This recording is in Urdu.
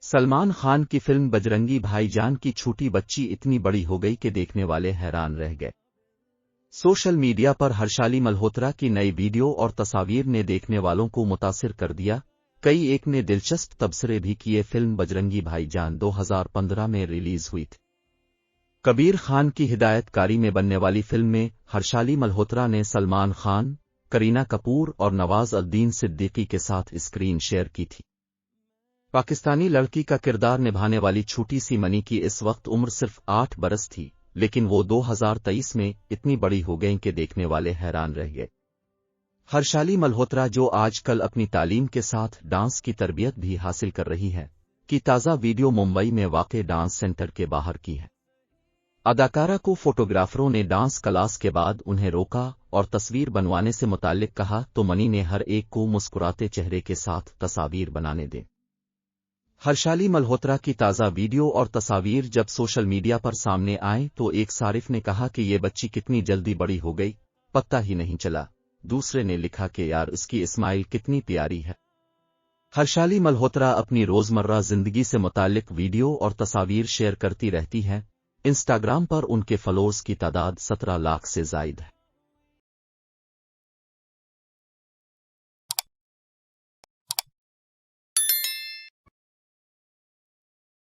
سلمان خان کی فلم بجرنگی بھائی جان کی چھوٹی بچی اتنی بڑی ہو گئی کہ دیکھنے والے حیران رہ گئے۔ سوشل میڈیا پر ہرشالی ملہوترا کی نئی ویڈیو اور تصاویر نے دیکھنے والوں کو متاثر کر دیا۔ کئی ایک نے دلچسپ تبصرے بھی کیے۔ فلم بجرنگی بھائی جان 2015 میں ریلیز ہوئی تھی۔ کبیر خان کی ہدایت کاری میں بننے والی فلم میں ہرشالی ملہوترا نے سلمان خان، کرینہ کپور اور نواز الدین صدیقی کے ساتھ اسکرین شیئر کی تھی۔ پاکستانی لڑکی کا کردار نبھانے والی چھوٹی سی منی کی اس وقت عمر صرف 8 برس تھی، لیکن وہ 2023 میں اتنی بڑی ہو گئیں کہ دیکھنے والے حیران رہ گئے۔ ہرشالی ملہوترا، جو آج کل اپنی تعلیم کے ساتھ ڈانس کی تربیت بھی حاصل کر رہی ہے، کی تازہ ویڈیو ممبئی میں واقع ڈانس سینٹر کے باہر کی ہے۔ اداکارہ کو فوٹوگرافروں نے ڈانس کلاس کے بعد انہیں روکا اور تصویر بنوانے سے متعلق کہا تو منی نے ہر ایک کو مسکراتے چہرے کے ساتھ تصاویر بنانے دیں۔ ہرشالی ملہوترا کی تازہ ویڈیو اور تصاویر جب سوشل میڈیا پر سامنے آئیں تو ایک صارف نے کہا کہ یہ بچی کتنی جلدی بڑی ہو گئی، پتہ ہی نہیں چلا۔ دوسرے نے لکھا کہ یار اس کی اسمائل کتنی پیاری ہے۔ ہرشالی ملہوترا اپنی روزمرہ زندگی سے متعلق ویڈیو اور تصاویر شیئر کرتی رہتی ہیں۔ انسٹاگرام پر ان کے فالوورز کی تعداد 17 لاکھ سے زائد ہے۔